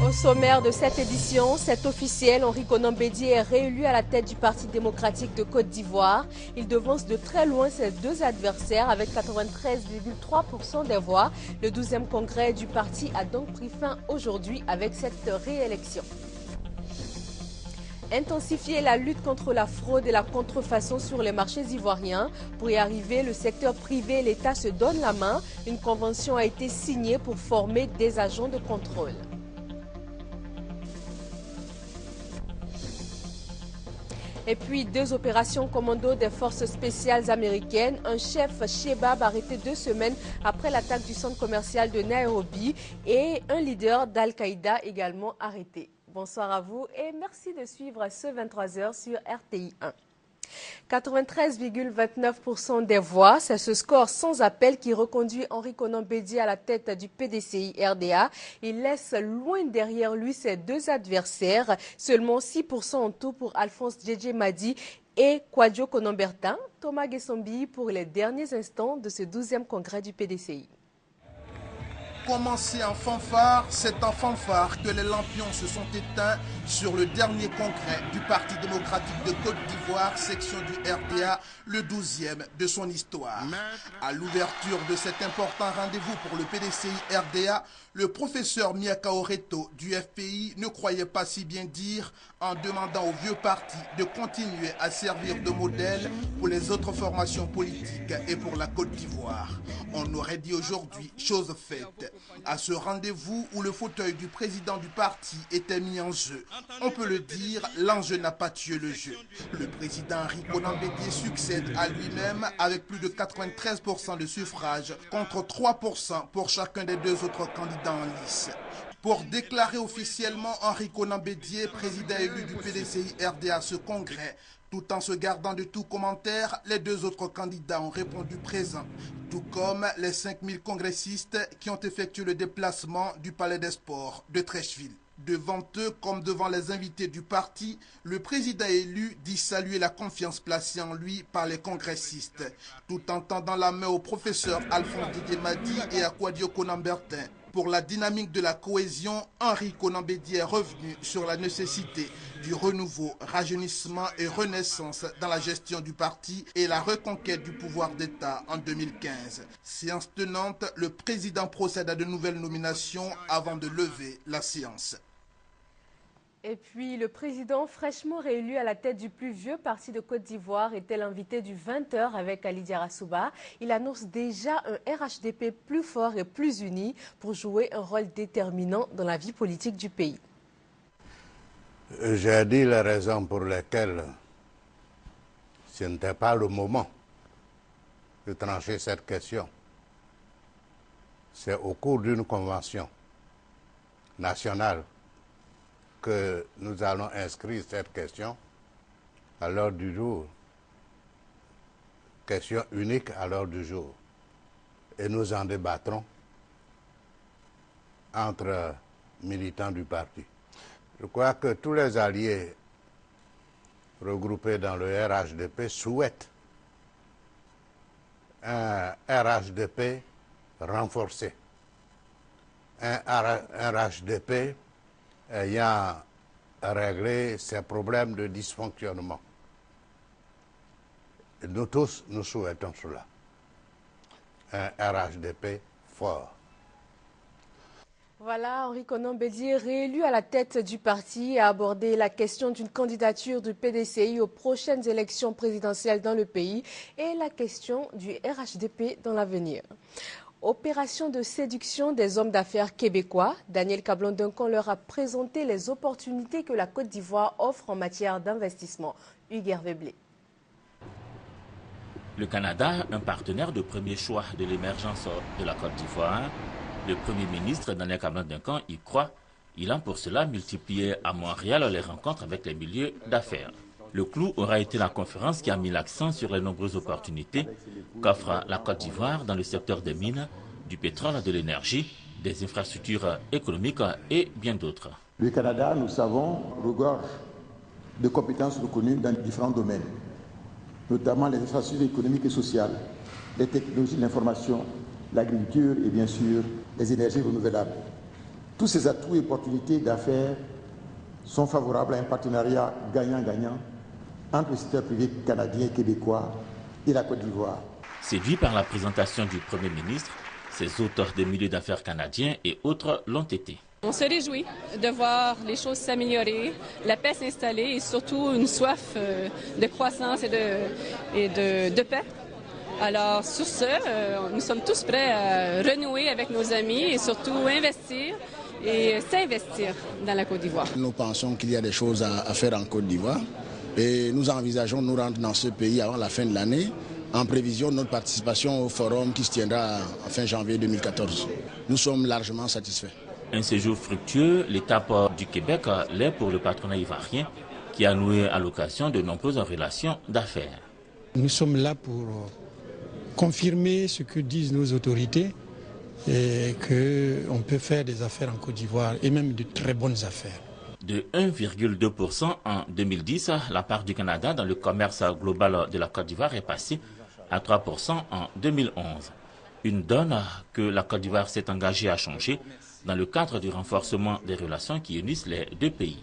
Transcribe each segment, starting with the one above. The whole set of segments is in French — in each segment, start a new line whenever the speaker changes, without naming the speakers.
Au sommaire de cette édition, c'est officiel, Henri Konan Bédié est réélu à la tête du Parti démocratique de Côte d'Ivoire. Il devance de très loin ses deux adversaires avec 93,3% des voix. Le 12e congrès du parti a donc pris fin aujourd'hui avec cette réélection. Intensifier la lutte contre la fraude et la contrefaçon sur les marchés ivoiriens. Pour y arriver, le secteur privé et l'État se donnent la main. Une convention a été signée pour former des agents de contrôle. Et puis, deux opérations commando des forces spéciales américaines. Un chef Shebab arrêté 2 semaines après l'attaque du centre commercial de Nairobi et un leader d'Al-Qaïda également arrêté. Bonsoir à vous et merci de suivre ce 23h sur RTI 1. 93,29% des voix, c'est ce score sans appel qui reconduit Henri Konan Bédié à la tête du PDCI RDA. Il laisse loin derrière lui ses deux adversaires, seulement 6% en tout pour Alphonse Djedje Madi et Kwadjo Konan-Bertin. Thomas Guessombi pour les derniers instants de ce 12e congrès du PDCI.
Commencé en fanfare, c'est en fanfare que les lampions se sont éteints sur le dernier congrès du Parti démocratique de Côte d'Ivoire, section du RDA, le 12e de son histoire. À l'ouverture de cet important rendez-vous pour le PDCI RDA, le professeur Miaka Oreto du FPI ne croyait pas si bien dire en demandant au vieux parti de continuer à servir de modèle pour les autres formations politiques et pour la Côte d'Ivoire. On aurait dit aujourd'hui chose faite. À ce rendez-vous où le fauteuil du président du parti était mis en jeu, on peut le dire, l'enjeu n'a pas tué le jeu. Le président Henri Konan Bédié succède à lui-même avec plus de 93% de suffrages contre 3% pour chacun des deux autres candidats en lice. Pour déclarer officiellement Henri Konan Bédié, président élu du PDCI RDA à ce congrès, tout en se gardant de tout commentaire, les deux autres candidats ont répondu présent, tout comme les 5000 congressistes qui ont effectué le déplacement du Palais des Sports de Treichville. Devant eux, comme devant les invités du parti, le président élu dit saluer la confiance placée en lui par les congressistes, tout en tendant la main au professeur Alphonse Djedje Madi et à Kwadjo Konan-Bertin. Pour la dynamique de la cohésion, Henri Konan Bédié est revenu sur la nécessité du renouveau, rajeunissement et renaissance dans la gestion du parti et la reconquête du pouvoir d'État en 2015. Séance tenante, le président procède à de nouvelles nominations avant de lever la séance.
Et puis, le président fraîchement réélu à la tête du plus vieux parti de Côte d'Ivoire était l'invité du 20h avec Ali Diarra Souba. Il annonce déjà un RHDP plus fort et plus uni pour jouer un rôle déterminant dans la vie politique du pays.
J'ai dit les raisons pour lesquelles ce n'était pas le moment de trancher cette question. C'est au cours d'une convention nationale que nous allons inscrire cette question à l'ordre du jour, question unique à l'ordre du jour. Et nous en débattrons entre militants du parti. Je crois que tous les alliés regroupés dans le RHDP souhaitent un RHDP renforcé, un RHDP ayant réglé ses problèmes de dysfonctionnement. Et nous tous, nous souhaitons cela. Un RHDP fort.
Voilà, Henri Konan Bédié, réélu à la tête du parti, a abordé la question d'une candidature du PDCI aux prochaines élections présidentielles dans le pays et la question du RHDP dans l'avenir. Opération de séduction des hommes d'affaires québécois. Daniel Cablon-Duncan leur a présenté les opportunités que la Côte d'Ivoire offre en matière d'investissement. Hugues Hervé Blé.
Le Canada, un partenaire de premier choix de l'émergence de la Côte d'Ivoire, le Premier ministre Daniel Cablon-Duncan y croit Il a pour cela multiplié à Montréal les rencontres avec les milieux d'affaires. Le clou aura été la conférence qui a mis l'accent sur les nombreuses opportunités qu'offre la Côte d'Ivoire dans le secteur des mines, du pétrole, de l'énergie, des infrastructures économiques et bien d'autres.
Le Canada, nous savons, regorge de compétences reconnues dans différents domaines, notamment les infrastructures économiques et sociales, les technologies de l'information, l'agriculture et bien sûr les énergies renouvelables. Tous ces atouts et opportunités d'affaires sont favorables à un partenariat gagnant-gagnant entre le secteur privé canadien et québécois et la Côte d'Ivoire.
Séduit par la présentation du Premier ministre, ces auteurs des milieux d'affaires canadiens et autres l'ont été.
On se réjouit de voir les choses s'améliorer, la paix s'installer et surtout une soif de croissance et de paix. Alors sur ce, nous sommes tous prêts à renouer avec nos amis et surtout investir et s'investir dans la Côte d'Ivoire.
Nous pensons qu'il y a des choses à faire en Côte d'Ivoire et nous envisageons de nous rendre dans ce pays avant la fin de l'année en prévision de notre participation au forum qui se tiendra en fin janvier 2014. Nous sommes largement satisfaits.
Un séjour fructueux, l'étape du Québec l'est pour le patronat ivoirien qui a noué à l'occasion de nombreuses relations d'affaires.
Nous sommes là pour confirmer ce que disent nos autorités et qu'on peut faire des affaires en Côte d'Ivoire et même de très bonnes affaires.
De 1,2% en 2010, la part du Canada dans le commerce global de la Côte d'Ivoire est passée à 3% en 2011. Une donne que la Côte d'Ivoire s'est engagée à changer dans le cadre du renforcement des relations qui unissent les deux pays.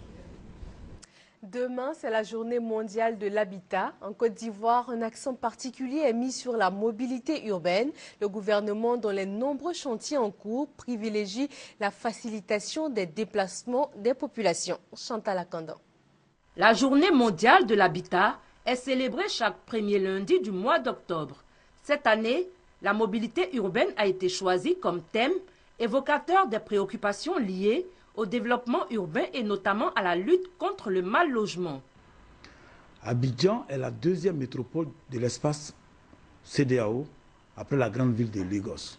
Demain, c'est la journée mondiale de l'habitat. En Côte d'Ivoire, un accent particulier est mis sur la mobilité urbaine. Le gouvernement, dans les nombreux chantiers en cours, privilégie la facilitation des déplacements des populations. Chantal Akandan.
La journée mondiale de l'habitat est célébrée chaque premier lundi du mois d'octobre. Cette année, la mobilité urbaine a été choisie comme thème évocateur des préoccupations liées au développement urbain et notamment à la lutte contre le mal logement.
Abidjan est la deuxième métropole de l'espace CEDEAO après la grande ville de Lagos.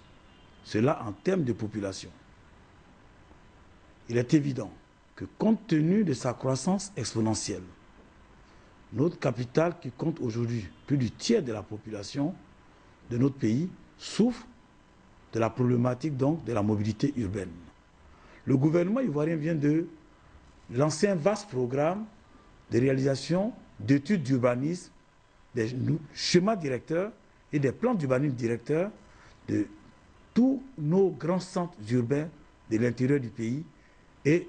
Cela en termes de population. Il est évident que compte tenu de sa croissance exponentielle, notre capitale qui compte aujourd'hui plus du tiers de la population de notre pays souffre de la problématique donc de la mobilité urbaine. Le gouvernement ivoirien vient de lancer un vaste programme de réalisation d'études d'urbanisme, des schémas directeurs et des plans d'urbanisme directeurs de tous nos grands centres urbains de l'intérieur du pays et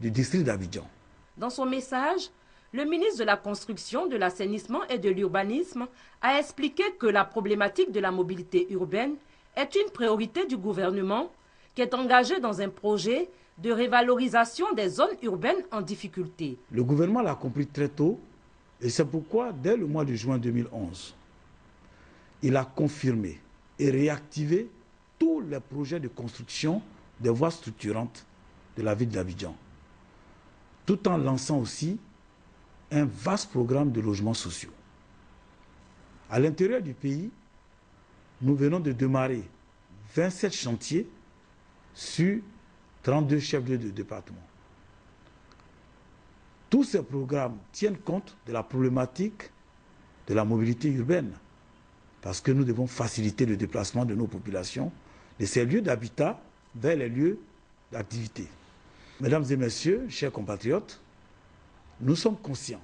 du district d'Abidjan.
Dans son message, le ministre de la Construction, de l'Assainissement et de l'Urbanisme a expliqué que la problématique de la mobilité urbaine est une priorité du gouvernement qui est engagé dans un projet de révalorisation des zones urbaines en difficulté.
Le gouvernement l'a compris très tôt et c'est pourquoi, dès le mois de juin 2011, il a confirmé et réactivé tous les projets de construction des voies structurantes de la ville d'Abidjan, tout en lançant aussi un vaste programme de logements sociaux. À l'intérieur du pays, nous venons de démarrer 27 chantiers sur 32 chefs-lieux de département. Tous ces programmes tiennent compte de la problématique de la mobilité urbaine, parce que nous devons faciliter le déplacement de nos populations de ces lieux d'habitat vers les lieux d'activité. Mesdames et messieurs, chers compatriotes, nous sommes conscients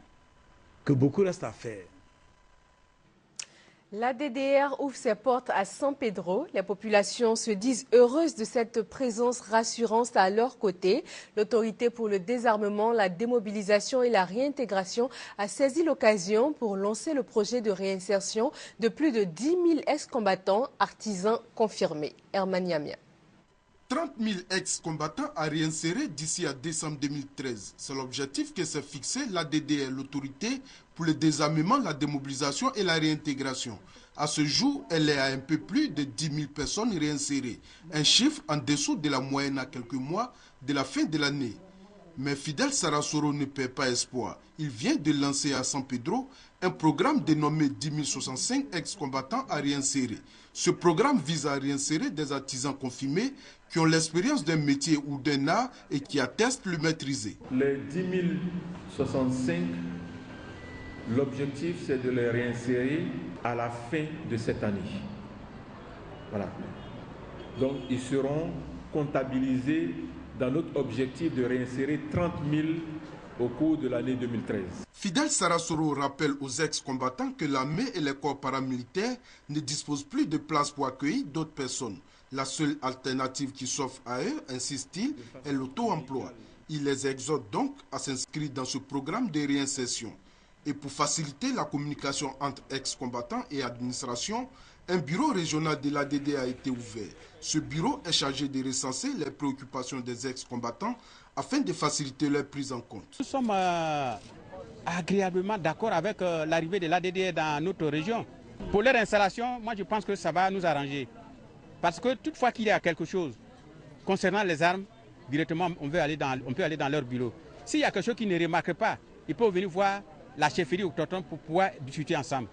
que beaucoup reste à faire.
La DDR ouvre ses portes à San Pedro. Les populations se disent heureuses de cette présence rassurante à leur côté. L'autorité pour le désarmement, la démobilisation et la réintégration a saisi l'occasion pour lancer le projet de réinsertion de plus de 10 000 ex-combattants artisans confirmés. Herman Yamia.
30 000 ex-combattants à réinsérer d'ici à décembre 2013. C'est l'objectif que s'est fixé la DDR, l'autorité pour le désarmement, la démobilisation et la réintégration. À ce jour, elle est à un peu plus de 10 000 personnes réinsérées, un chiffre en dessous de la moyenne à quelques mois de la fin de l'année. Mais Fidel Sarasoro ne perd pas espoir. Il vient de lancer à San Pedro un programme dénommé 10 065 ex-combattants à réinsérer. Ce programme vise à réinsérer des artisans confirmés qui ont l'expérience d'un métier ou d'un art et qui attestent le maîtriser.
Les 10 065, l'objectif c'est de les réinsérer à la fin de cette année. Voilà. Donc ils seront comptabilisés dans notre objectif de réinsérer 30 000 au cours de l'année 2013.
Fidel Sarasoro rappelle aux ex-combattants que l'armée et les corps paramilitaires ne disposent plus de place pour accueillir d'autres personnes. La seule alternative qui s'offre à eux, insiste-t-il, est l'auto-emploi. Il les exhorte donc à s'inscrire dans ce programme de réinsertion. Et pour faciliter la communication entre ex-combattants et administration, un bureau régional de l'ADD a été ouvert. Ce bureau est chargé de recenser les préoccupations des ex-combattants afin de faciliter leur prise en compte.
Nous sommes agréablement d'accord avec l'arrivée de l'ADD dans notre région. Pour leur installation, moi je pense que ça va nous arranger. Parce que toutefois qu'il y a quelque chose concernant les armes, directement on peut aller dans leur bureau. S'il y a quelque chose qui ne remarque pas, ils peuvent venir voir la chefferie ou tonton pour pouvoir discuter ensemble.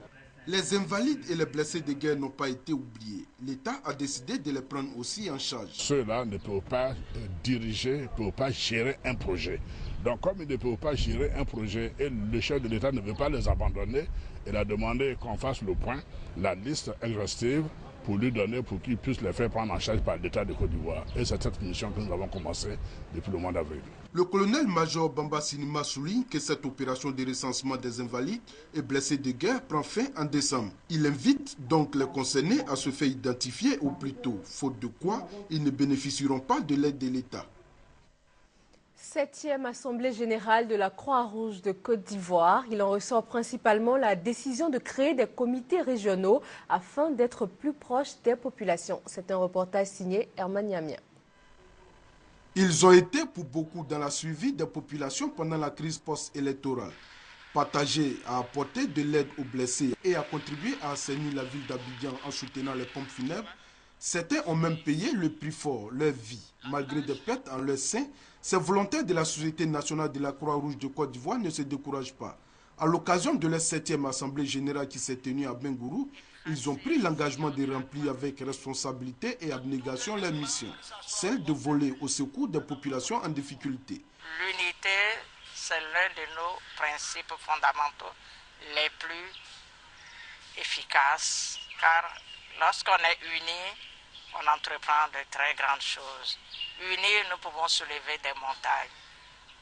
Les invalides et les blessés de guerre n'ont pas été oubliés. L'État a décidé de les prendre aussi en charge.
Ceux-là ne peuvent pas diriger, ne peuvent pas gérer un projet. Donc comme ils ne peuvent pas gérer un projet et le chef de l'État ne veut pas les abandonner, il a demandé qu'on fasse le point, la liste exhaustive, pour lui donner, pour qu'il puisse les faire prendre en charge par l'État de Côte d'Ivoire. Et c'est cette mission que nous avons commencé depuis le mois d'avril.
Le colonel-major Bamba Sinima souligne que cette opération de recensement des invalides et blessés de guerre prend fin en décembre. Il invite donc les concernés à se faire identifier au plus tôt, faute de quoi ils ne bénéficieront pas de l'aide de l'État.
7e Assemblée générale de la Croix-Rouge de Côte d'Ivoire. Il en ressort principalement la décision de créer des comités régionaux afin d'être plus proches des populations. C'est un reportage signé Herman Yamia.
Ils ont été pour beaucoup dans la suivi des populations pendant la crise post-électorale. Partagés à apporter de l'aide aux blessés et à contribuer à assainir la ville d'Abidjan en soutenant les pompes funèbres, certains ont même payé le prix fort, leur vie. Malgré des pertes en leur sein, ces volontaires de la Société nationale de la Croix-Rouge de Côte d'Ivoire ne se découragent pas. À l'occasion de la 7e Assemblée générale qui s'est tenue à Bengourou, ils ont pris l'engagement de remplir avec responsabilité et abnégation leur mission, celle de voler au secours des populations en difficulté.
L'unité, c'est l'un de nos principes fondamentaux les plus efficaces, car lorsqu'on est unis, on entreprend de très grandes choses. Unis, nous pouvons soulever des montagnes.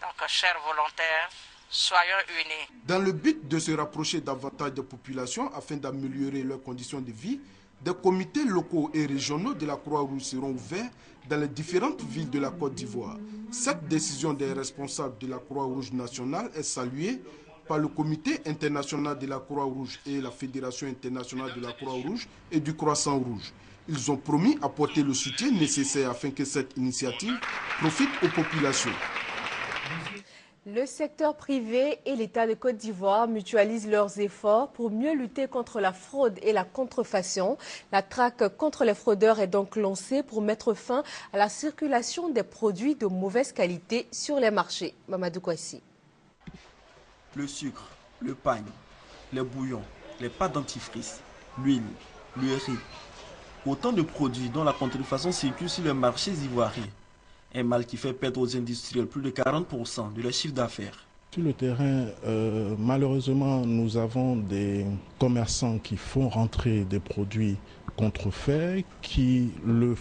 Donc, chers volontaires, soyons unis.
Dans le but de se rapprocher davantage des populations afin d'améliorer leurs conditions de vie, des comités locaux et régionaux de la Croix-Rouge seront ouverts dans les différentes villes de la Côte d'Ivoire. Cette décision des responsables de la Croix-Rouge nationale est saluée par le Comité international de la Croix-Rouge et la Fédération internationale de la Croix-Rouge et du Croissant Rouge. Ils ont promis apporter le soutien nécessaire afin que cette initiative profite aux populations.
Le secteur privé et l'État de Côte d'Ivoire mutualisent leurs efforts pour mieux lutter contre la fraude et la contrefaçon. La traque contre les fraudeurs est donc lancée pour mettre fin à la circulation des produits de mauvaise qualité sur les marchés. Mamadou Kouassi.
Le sucre, le pain, les bouillons, les pâtes dentifrice, l'huile, le riz. Autant de produits dont la contrefaçon circule sur les marchés ivoiriens. Un mal qui fait perdre aux industriels plus de 40% de leur chiffre d'affaires.
Sur le terrain, malheureusement, nous avons des commerçants qui font rentrer des produits contrefaits, qui le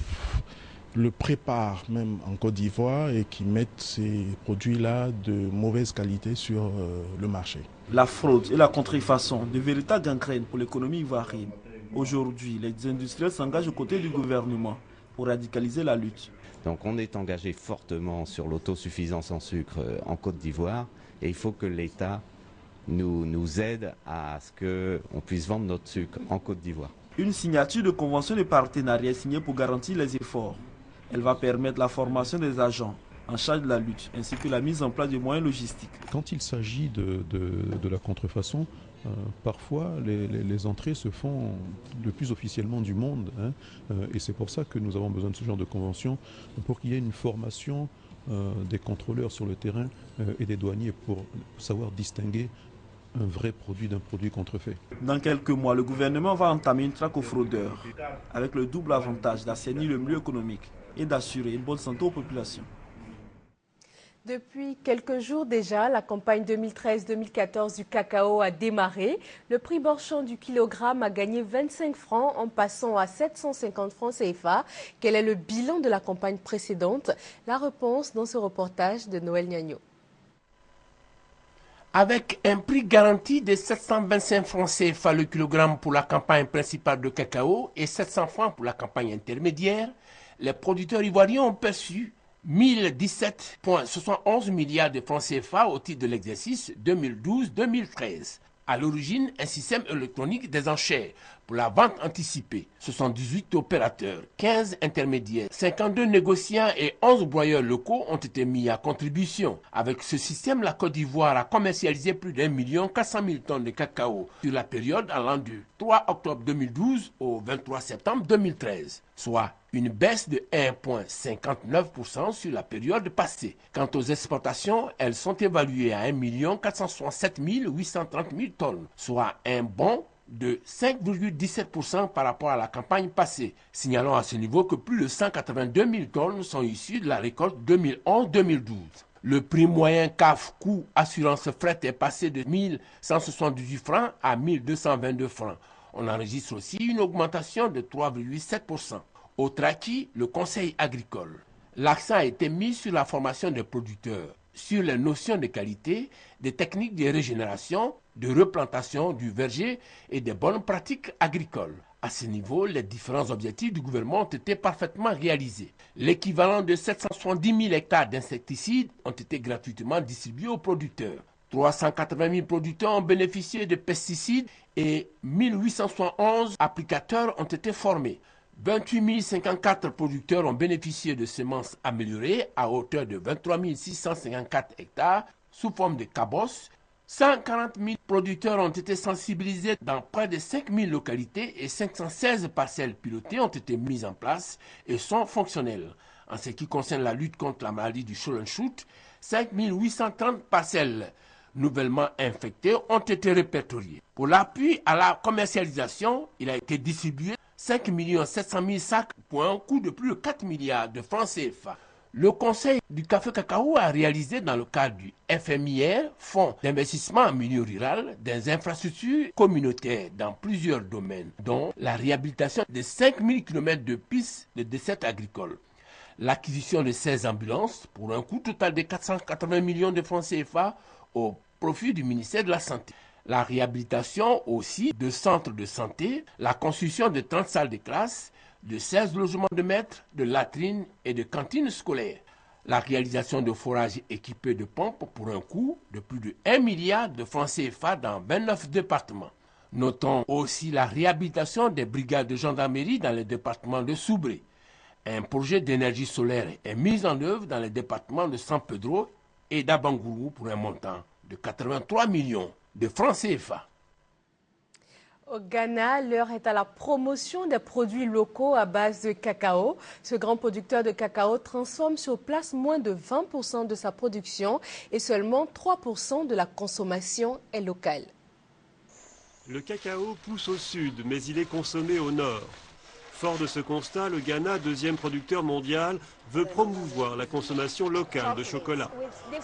préparent même en Côte d'Ivoire et qui mettent ces produits-là de mauvaise qualité sur le marché.
La fraude et la contrefaçon, de véritables gangrènes pour l'économie ivoirienne. Aujourd'hui, les industriels s'engagent aux côtés du gouvernement pour radicaliser la lutte.
Donc on est engagé fortement sur l'autosuffisance en sucre en Côte d'Ivoire et il faut que l'État nous aide à ce qu'on puisse vendre notre sucre en Côte d'Ivoire.
Une signature de convention de partenariat est signée pour garantir les efforts. Elle va permettre la formation des agents en charge de la lutte ainsi que la mise en place de moyens logistiques.
Quand il s'agit de la contrefaçon, parfois les entrées se font le plus officiellement du monde, et c'est pour ça que nous avons besoin de ce genre de convention pour qu'il y ait une formation des contrôleurs sur le terrain et des douaniers pour savoir distinguer un vrai produit d'un produit contrefait.
Dans quelques mois, le gouvernement va entamer une traque aux fraudeurs, avec le double avantage d'assainir le milieu économique et d'assurer une bonne santé aux populations.
Depuis quelques jours déjà, la campagne 2013-2014 du cacao a démarré. Le prix marchand du kilogramme a gagné 25 francs en passant à 750 francs CFA. Quel est le bilan de la campagne précédente? La réponse dans ce reportage de Noël Niagno.
Avec un prix garanti de 725 francs CFA le kilogramme pour la campagne principale de cacao et 700 francs pour la campagne intermédiaire, les producteurs ivoiriens ont perçu 1017,71 milliards de francs CFA au titre de l'exercice 2012-2013. À l'origine, un système électronique des enchères pour la vente anticipée. 78 opérateurs, 15 intermédiaires, 52 négociants et 11 broyeurs locaux ont été mis à contribution. Avec ce système, la Côte d'Ivoire a commercialisé plus d'1 400 000 tonnes de cacao sur la période allant du 3 octobre 2012 au 23 septembre 2013, soit une baisse de 1,59% sur la période passée. Quant aux exportations, elles sont évaluées à 1 467 830 000 tonnes, soit un bond de 5,17% par rapport à la campagne passée. Signalons à ce niveau que plus de 182 000 tonnes sont issues de la récolte 2011-2012. Le prix moyen CAF coût assurance fret est passé de 1 178 francs à 1 222 francs. On enregistre aussi une augmentation de 3,7%. Autre acquis, le conseil agricole. L'accent a été mis sur la formation des producteurs, sur les notions de qualité, des techniques de régénération, de replantation du verger et des bonnes pratiques agricoles. À ce niveau, les différents objectifs du gouvernement ont été parfaitement réalisés. L'équivalent de 770 000 hectares d'insecticides ont été gratuitement distribués aux producteurs. 380 000 producteurs ont bénéficié de pesticides et 1871 applicateurs ont été formés. 28 054 producteurs ont bénéficié de semences améliorées à hauteur de 23 654 hectares sous forme de cabosses. 140 000 producteurs ont été sensibilisés dans près de 5 000 localités et 516 parcelles pilotées ont été mises en place et sont fonctionnelles. En ce qui concerne la lutte contre la maladie du Shoot, 5 830 parcelles nouvellement infectées ont été répertoriées. Pour l'appui à la commercialisation, il a été distribué 5 700 000 sacs pour un coût de plus de 4 milliards de francs CFA. Le Conseil du café cacao a réalisé dans le cadre du FMIR, Fonds d'investissement en milieu rural, des infrastructures communautaires dans plusieurs domaines, dont la réhabilitation de 5 000 km de pistes de dessertes agricoles, l'acquisition de 16 ambulances pour un coût total de 480 millions de francs CFA au profit du ministère de la Santé. La réhabilitation aussi de centres de santé, la construction de 30 salles de classe, de 16 logements de maîtres, de latrines et de cantines scolaires. La réalisation de forages équipés de pompes pour un coût de plus de 1 milliard de francs CFA dans 29 départements. Notons aussi la réhabilitation des brigades de gendarmerie dans les départements de Soubré. Un projet d'énergie solaire est mis en œuvre dans les départements de San Pedro et d'Abangourou pour un montant de 83 millions de francs CFA.
Au Ghana, l'heure est à la promotion des produits locaux à base de cacao. Ce grand producteur de cacao transforme sur place moins de 20% de sa production et seulement 3% de la consommation est locale.
Le cacao pousse au sud, mais il est consommé au nord. Fort de ce constat, le Ghana, deuxième producteur mondial, veut promouvoir la consommation locale de chocolat.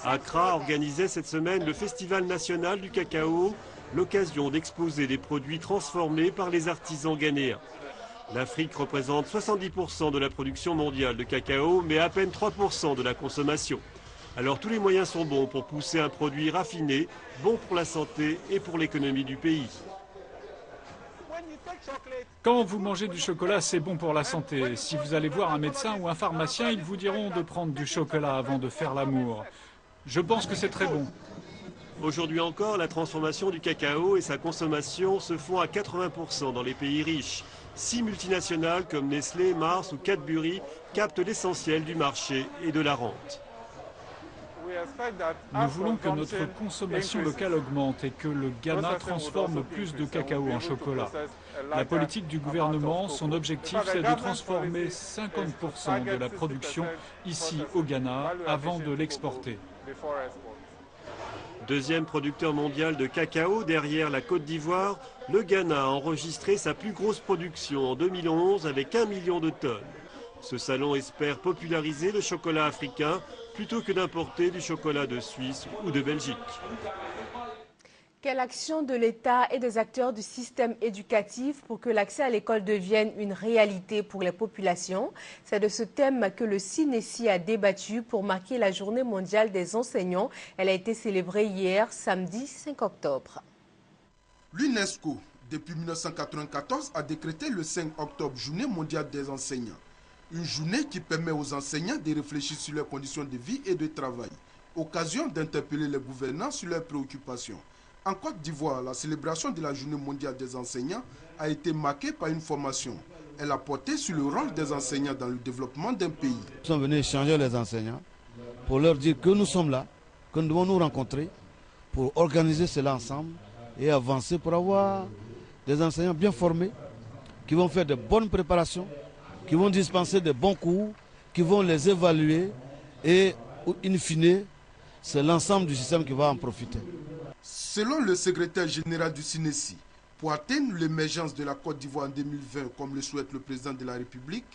Accra organisait cette semaine le Festival national du cacao, l'occasion d'exposer des produits transformés par les artisans ghanéens. L'Afrique représente 70% de la production mondiale de cacao, mais à peine 3% de la consommation. Alors tous les moyens sont bons pour pousser un produit raffiné, bon pour la santé et pour l'économie du pays.
Quand vous mangez du chocolat, c'est bon pour la santé. Si vous allez voir un médecin ou un pharmacien, ils vous diront de prendre du chocolat avant de faire l'amour. Je pense que c'est très bon.
Aujourd'hui encore, la transformation du cacao et sa consommation se font à 80% dans les pays riches. 6 multinationales comme Nestlé, Mars ou Cadbury captent l'essentiel du marché et de la rente.
Nous voulons que notre consommation locale augmente et que le Ghana transforme plus de cacao en chocolat. La politique du gouvernement, son objectif, c'est de transformer 50% de la production ici au Ghana avant de l'exporter.
Deuxième producteur mondial de cacao derrière la Côte d'Ivoire, le Ghana a enregistré sa plus grosse production en 2011 avec 1 million de tonnes. Ce salon espère populariser le chocolat africain plutôt que d'importer du chocolat de Suisse ou de Belgique.
Quelle action de l'État et des acteurs du système éducatif pour que l'accès à l'école devienne une réalité pour les populations? C'est de ce thème que le CINESI a débattu pour marquer la Journée mondiale des enseignants. Elle a été célébrée hier, samedi 5 octobre.
L'UNESCO, depuis 1994, a décrété le 5 octobre Journée mondiale des enseignants. Une journée qui permet aux enseignants de réfléchir sur leurs conditions de vie et de travail. Occasion d'interpeller les gouvernants sur leurs préoccupations. En Côte d'Ivoire, la célébration de la Journée mondiale des enseignants a été marquée par une formation. Elle a porté sur le rôle des enseignants dans le développement d'un pays.
Nous sommes venus échanger les enseignants pour leur dire que nous sommes là, que nous devons nous rencontrer pour organiser cela ensemble et avancer pour avoir des enseignants bien formés qui vont faire de bonnes préparations, qui vont dispenser de bons cours, qui vont les évaluer et, in fine, c'est l'ensemble du système qui va en profiter.
Selon le secrétaire général du CINESI, pour atteindre l'émergence de la Côte d'Ivoire en 2020, comme le souhaite le président de la République,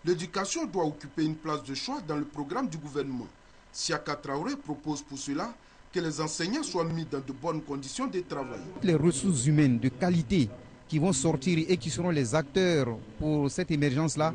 l'éducation doit occuper une place de choix dans le programme du gouvernement. Siaka Traoré propose pour cela que les enseignants soient mis dans de bonnes conditions de travail.
Les ressources humaines de qualité qui vont sortir et qui seront les acteurs pour cette émergence-là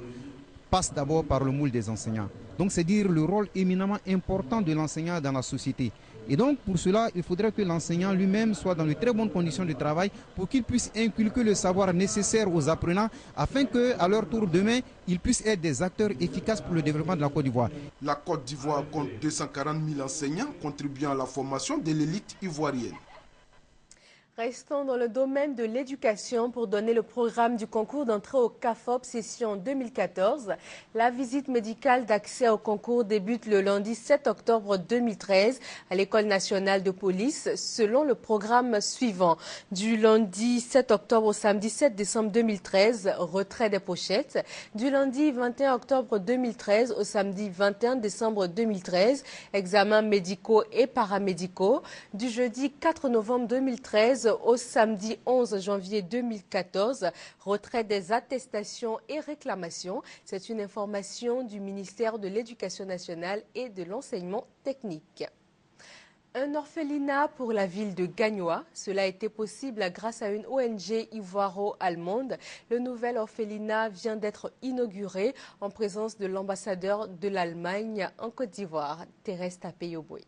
passent d'abord par le moule des enseignants. Donc c'est dire le rôle éminemment important de l'enseignant dans la société. Et donc pour cela, il faudrait que l'enseignant lui-même soit dans de très bonnes conditions de travail pour qu'il puisse inculquer le savoir nécessaire aux apprenants afin qu'à leur tour demain, ils puissent être des acteurs efficaces pour le développement de la Côte d'Ivoire.
La Côte d'Ivoire compte 240 000 enseignants contribuant à la formation de l'élite ivoirienne.
Restons dans le domaine de l'éducation pour donner le programme du concours d'entrée au CAFOP session 2014. La visite médicale d'accès au concours débute le lundi 7 octobre 2013 à l'École nationale de police selon le programme suivant. Du lundi 7 octobre au samedi 7 décembre 2013, retrait des pochettes. Du lundi 21 octobre 2013 au samedi 21 décembre 2013, examens médicaux et paramédicaux. Du jeudi 4 novembre 2013 au samedi 11 janvier 2014, retrait des attestations et réclamations. C'est une information du ministère de l'Éducation nationale et de l'enseignement technique. Un orphelinat pour la ville de Gagnoa. Cela a été possible grâce à une ONG ivoiro-allemande. Le nouvel orphelinat vient d'être inauguré en présence de l'ambassadeur de l'Allemagne en Côte d'Ivoire, Thérèse Tapé-Yoboy.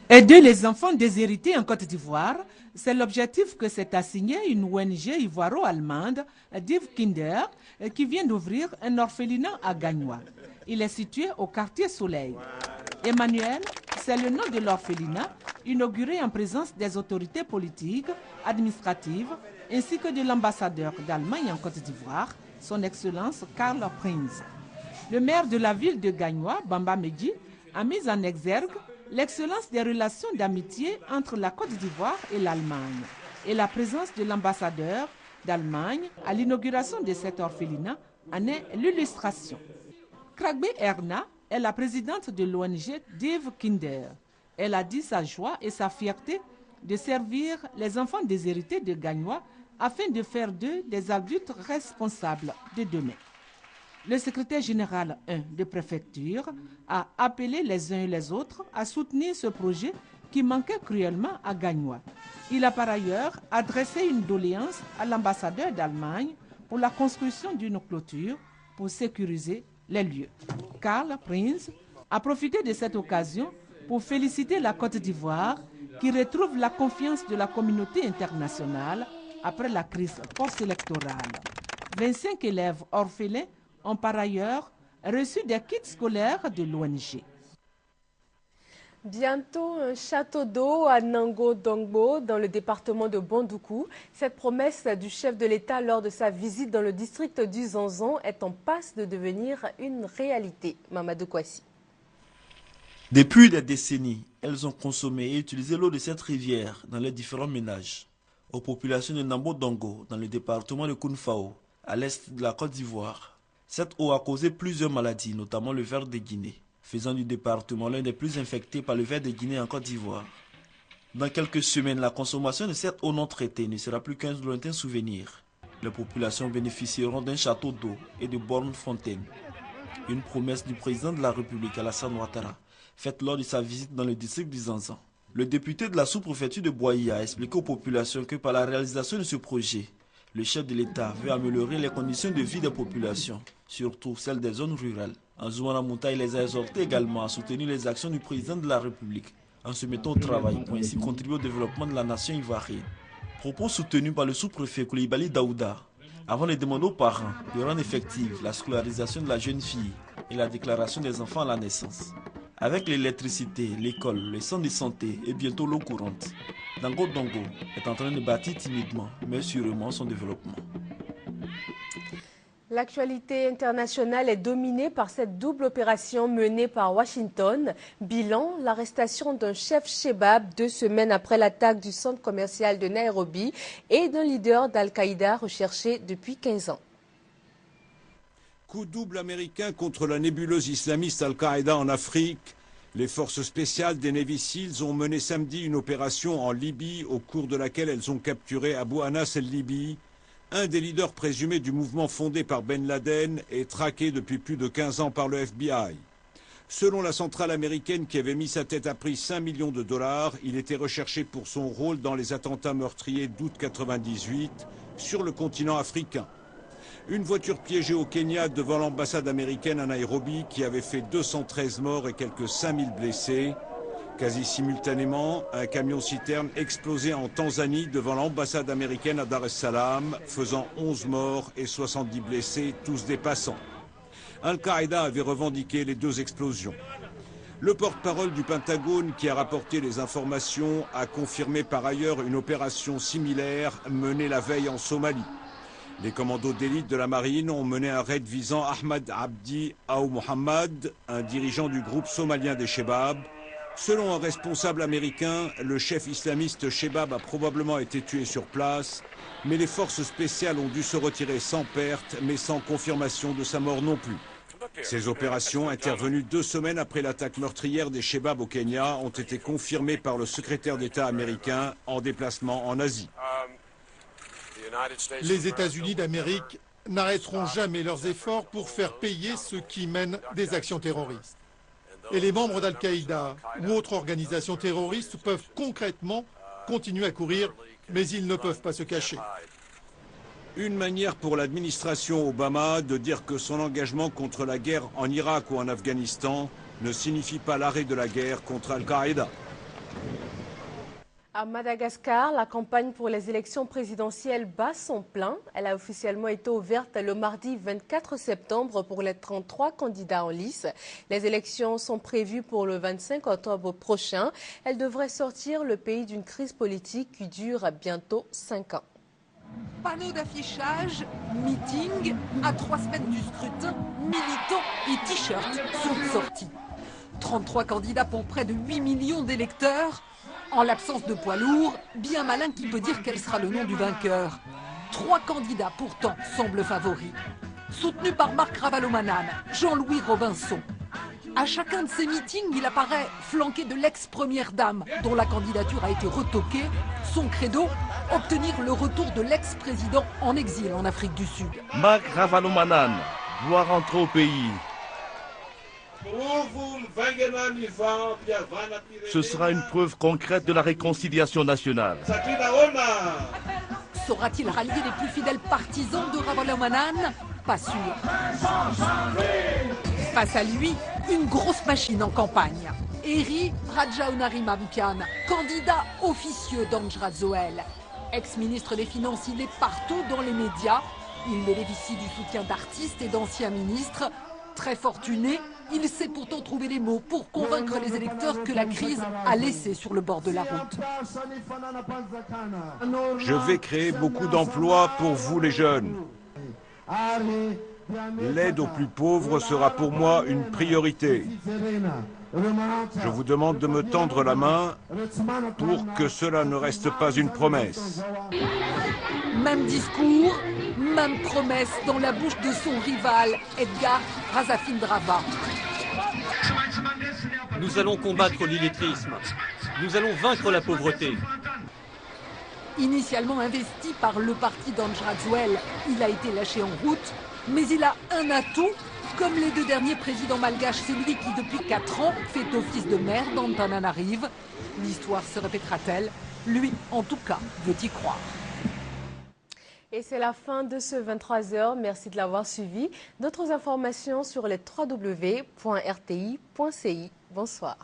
Aider les enfants déshérités en Côte d'Ivoire, c'est l'objectif que s'est assigné une ONG ivoiro-allemande, Div Kinder, qui vient d'ouvrir un orphelinat à Gagnoa. Il est situé au quartier Soleil. Emmanuel, c'est le nom de l'orphelinat, inauguré en présence des autorités politiques, administratives, ainsi que de l'ambassadeur d'Allemagne en Côte d'Ivoire, son Excellence Karl Prinz. Le maire de la ville de Gagnoa, Bamba Medji, a mis en exergue l'excellence des relations d'amitié entre la Côte d'Ivoire et l'Allemagne et la présence de l'ambassadeur d'Allemagne à l'inauguration de cet orphelinat en est l'illustration. Kragbe Erna est la présidente de l'ONG Div Kinder. Elle a dit sa joie et sa fierté de servir les enfants déshérités de Gagnoa afin de faire d'eux des adultes responsables de demain. Le secrétaire général 1 de préfecture a appelé les uns et les autres à soutenir ce projet qui manquait cruellement à Gagnoa. Il a par ailleurs adressé une doléance à l'ambassadeur d'Allemagne pour la construction d'une clôture pour sécuriser les lieux. Karl Prinz a profité de cette occasion pour féliciter la Côte d'Ivoire qui retrouve la confiance de la communauté internationale après la crise post-électorale. 25 élèves orphelins ont par ailleurs reçu des kits scolaires de l'ONG.
Bientôt un château d'eau à Nango Dongbo dans le département de Bandoukou. Cette promesse du chef de l'État lors de sa visite dans le district du Zanzan est en passe de devenir une réalité. Mamadou Kouassi.
Depuis des décennies, elles ont consommé et utilisé l'eau de cette rivière dans les différents ménages. Aux populations de Nambo-Dongo, dans le département de Kounfao, à l'est de la Côte d'Ivoire, cette eau a causé plusieurs maladies, notamment le ver de Guinée, faisant du département l'un des plus infectés par le ver de Guinée en Côte d'Ivoire. Dans quelques semaines, la consommation de cette eau non traitée ne sera plus qu'un lointain souvenir. Les populations bénéficieront d'un château d'eau et de bornes fontaines. Une promesse du président de la République, Alassane Ouattara, faite lors de sa visite dans le district du Zanzan. Le député de la sous-préfecture de Boaïa a expliqué aux populations que par la réalisation de ce projet, le chef de l'État veut améliorer les conditions de vie des populations, surtout celles des zones rurales. Anzoumana Moutaï les a exhortés également à soutenir les actions du président de la République en se mettant au travail pour ainsi contribuer au développement de la nation ivoirienne. Propos soutenus par le sous-préfet Koulibaly Daouda, avant de demander aux parents de rendre effective la scolarisation de la jeune fille et la déclaration des enfants à la naissance. Avec l'électricité, l'école, les centres de santé et bientôt l'eau courante, Dango Dongo est en train de bâtir timidement mais sûrement son développement.
L'actualité internationale est dominée par cette double opération menée par Washington. Bilan, l'arrestation d'un chef Shebab 2 semaines après l'attaque du centre commercial de Nairobi et d'un leader d'Al-Qaïda recherché depuis 15 ans.
Coup double américain contre la nébuleuse islamiste Al-Qaïda en Afrique. Les forces spéciales des Navy Seals ont mené samedi une opération en Libye au cours de laquelle elles ont capturé Abu Anas el-Libi, un des leaders présumés du mouvement fondé par Ben Laden et traqué depuis plus de 15 ans par le FBI. Selon la centrale américaine qui avait mis sa tête à prix 5 millions de dollars, il était recherché pour son rôle dans les attentats meurtriers d'août 1998 sur le continent africain. Une voiture piégée au Kenya devant l'ambassade américaine à Nairobi qui avait fait 213 morts et quelques 5000 blessés. Quasi simultanément, un camion-citerne explosé en Tanzanie devant l'ambassade américaine à Dar es Salaam, faisant 11 morts et 70 blessés, tous des passants. Al-Qaïda avait revendiqué les 2 explosions. Le porte-parole du Pentagone qui a rapporté les informations a confirmé par ailleurs une opération similaire menée la veille en Somalie. Les commandos d'élite de la marine ont mené un raid visant Ahmad Abdi Aou Mohamed, un dirigeant du groupe somalien des Shebab. Selon un responsable américain, le chef islamiste Shebab a probablement été tué sur place, mais les forces spéciales ont dû se retirer sans perte, mais sans confirmation de sa mort non plus. Ces opérations, intervenues 2 semaines après l'attaque meurtrière des Shebab au Kenya, ont été confirmées par le secrétaire d'État américain en déplacement en Asie.
Les États-Unis d'Amérique n'arrêteront jamais leurs efforts pour faire payer ceux qui mènent des actions terroristes. Et les membres d'Al-Qaïda ou autres organisations terroristes peuvent concrètement continuer à courir, mais ils ne peuvent pas se cacher.
Une manière pour l'administration Obama de dire que son engagement contre la guerre en Irak ou en Afghanistan ne signifie pas l'arrêt de la guerre contre Al-Qaïda.
À Madagascar, la campagne pour les élections présidentielles bat son plein. Elle a officiellement été ouverte le mardi 24 septembre pour les 33 candidats en lice. Les élections sont prévues pour le 25 octobre prochain. Elles devraient sortir le pays d'une crise politique qui dure bientôt 5 ans.
Panneaux d'affichage, meeting, à 3 semaines du scrutin, militants et t-shirts sont sortis. 33 candidats pour près de 8 millions d'électeurs. En l'absence de poids lourd, bien malin qui peut dire quel sera le nom du vainqueur. 3 candidats pourtant semblent favoris. Soutenus par Marc Ravalomanane, Jean-Louis Robinson. À chacun de ces meetings, il apparaît flanqué de l'ex-première dame, dont la candidature a été retoquée. Son credo, obtenir le retour de l'ex-président en exil en Afrique du Sud.
Marc Ravalomanane doit rentrer au pays. Ce sera une preuve concrète de la réconciliation nationale.
Saura-t-il rallier les plus fidèles partisans de Ravalomanane? Pas sûr. Face à lui, une grosse machine en campagne. Eri Rajaonarimampian, candidat officieux d'Anjra-Zoel. Ex-ministre des Finances, il est partout dans les médias. Il bénéficie du soutien d'artistes et d'anciens ministres. Très fortuné, il sait pourtant trouver les mots pour convaincre les électeurs que la crise a laissé sur le bord de la route.
Je vais créer beaucoup d'emplois pour vous les jeunes. L'aide aux plus pauvres sera pour moi une priorité. Je vous demande de me tendre la main pour que cela ne reste pas une promesse.
Même discours, même promesse dans la bouche de son rival, Edgar Razafindrava.
Nous allons combattre l'illettrisme. Nous allons vaincre la pauvreté.
Initialement investi par le parti d'Andrazuel, il a été lâché en route, mais il a un atout. Comme les deux derniers présidents malgaches, c'est lui qui, depuis 4 ans, fait office de maire d'Antananarive. L'histoire se répétera-t-elle? Lui, en tout cas, veut y croire.
Et c'est la fin de ce 23h. Merci de l'avoir suivi. D'autres informations sur les www.rti.ci. Bonsoir.